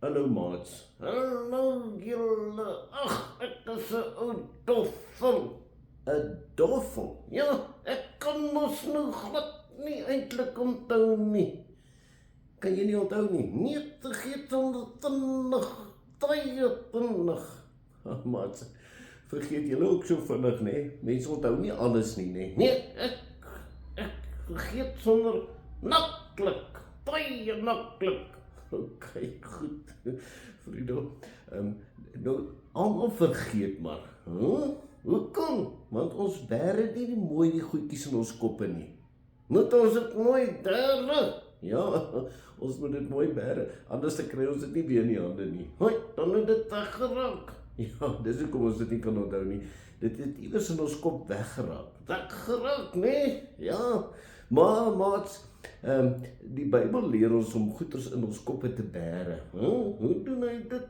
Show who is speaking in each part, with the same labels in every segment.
Speaker 1: Hallo maats.
Speaker 2: Hallo julle, ag, ek is 'n ou doffel.
Speaker 1: 'n Doffel.
Speaker 2: Ja, ek kan mos nou glad nie eintlik onthou nie.
Speaker 1: Kan jy nie onthou nie?
Speaker 2: Nee, vergeet 120,
Speaker 1: Maats, vergeet julle ook so vinnig, nê? Mense onthou nie alles nie, nê?
Speaker 2: Nee, ek vergeet sonder naklik, baie naklik.
Speaker 1: Okay, goed. Frido, nou, almal vergeet maar. Hoekom? Want ons bære nie die mooi die goedjies in ons koppe nie.
Speaker 2: Moet ons dit mooi bære?
Speaker 1: Ja, ons moet dit mooi bære, anders dan kry ons dit nie weer in die hande nie.
Speaker 2: Hoi, dan het dit weggeraak.
Speaker 1: Ja, dis hoekom ons dit nie kan onthou nie. Dit het iewers in ons kop weggeraak.
Speaker 2: Weggeraak, nee?
Speaker 1: Ja, maar maats, die Bybel leer ons om goeders in ons koppe te bære.
Speaker 2: Hoe doen hy dit?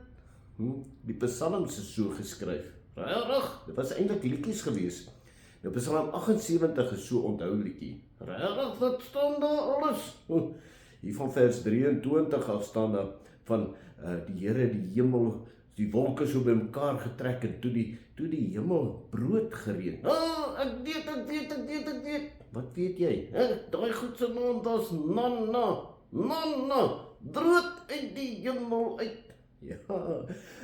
Speaker 1: Die Psalms is so geskryf.
Speaker 2: Regtig?
Speaker 1: Dit was eintlik liedjies gewees. Nou Psalm 78 is so onthou liedjie.
Speaker 2: Regtig, wat staan daar alles?
Speaker 1: Hier van vers 23 af staan daar van die Here die hemel, die wolke so bymekaar getrek en toe die hemel brood gereën.
Speaker 2: Ek weet.
Speaker 1: Wat weet jy?
Speaker 2: Daai goed se naam, daar's manna. Manna, brood uit die hemel uit.
Speaker 1: Ja,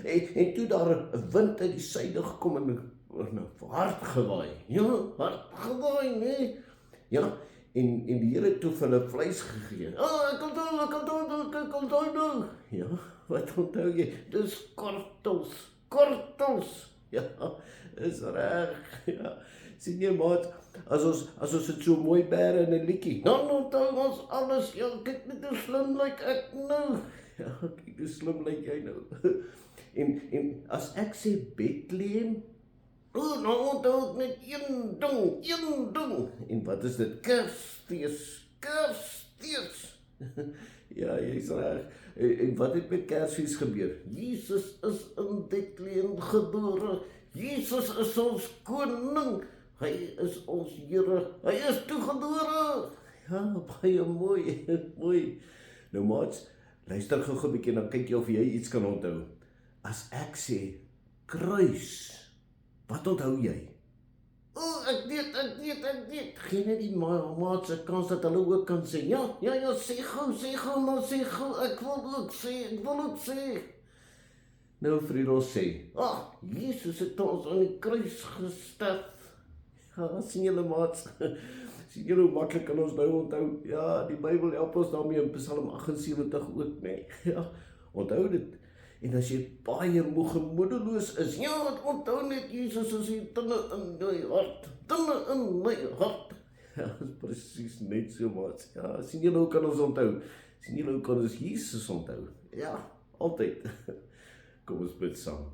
Speaker 1: en toe daar 'n wind uit die suide gekom en hard gewaai.
Speaker 2: Ja, hard gewaai, nee.
Speaker 1: Ja, en die Here het toe vir hulle vleis gegee.
Speaker 2: Ek onthou.
Speaker 1: Ja, wat onthou jy?
Speaker 2: Dis kortels.
Speaker 1: Ja, is reg. Ja. Sien jy maat, as ons dit so mooi bære in 'n liedjie.
Speaker 2: Dan onthou ons alles. Ja, kyk net hoe slim lyk ek nou.
Speaker 1: Ja, kyk hoe slim lyk jy nou. En as ek sê Bethlehem,
Speaker 2: Nou onthou ek net een ding.
Speaker 1: en wat is dit?
Speaker 2: Kersfees.
Speaker 1: Ja, jy's reg. En wat het met Kersfees gebeur?
Speaker 2: Jesus is in Bethlehem gebore. Jesus is ons koning. Hy is ons Here. Hy is toegebore.
Speaker 1: Ja, baie mooi, mooi. Nou maats, luister gou 'n bietjie en dan kyk jy of jy iets kan onthou. As ek sê kruis, wat onthou jy?
Speaker 2: Ek weet. Gee net die maat se kans dat hulle ook kan sê. Ja, sê gou, maar sê gou. Ek wil ook sê.
Speaker 1: Nou Friedel sê,
Speaker 2: Jesus het ons aan die kruis gesterf.
Speaker 1: ja, sien julle maats, sien julle hoe maklik kan ons nou onthou? Ja, die Bybel help ons daarmee in Psalm 78 ook, nee. Ja, onthou dit. En as jy baie moeg en moedeloos is,
Speaker 2: Ja, onthou net Jesus is hier binne in my hart.
Speaker 1: ja, is presies net so maats. Ja, sien julle hoe kan ons onthou? Sien julle hoe kan ons Jesus onthou? Ja, altyd. Kom ons bid saam.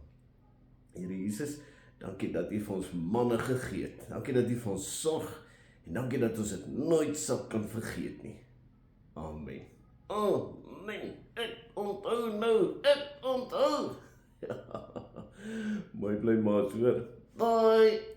Speaker 1: Here Jesus, dankie dat U vir ons manne gegee het. Dankie dat U vir ons sorg en dankie dat ons dit nooit sal kan vergeet nie. Amen.
Speaker 2: Nee, ek onthou nou.
Speaker 1: Ja, mooi bly maat, hoor.
Speaker 2: Bye.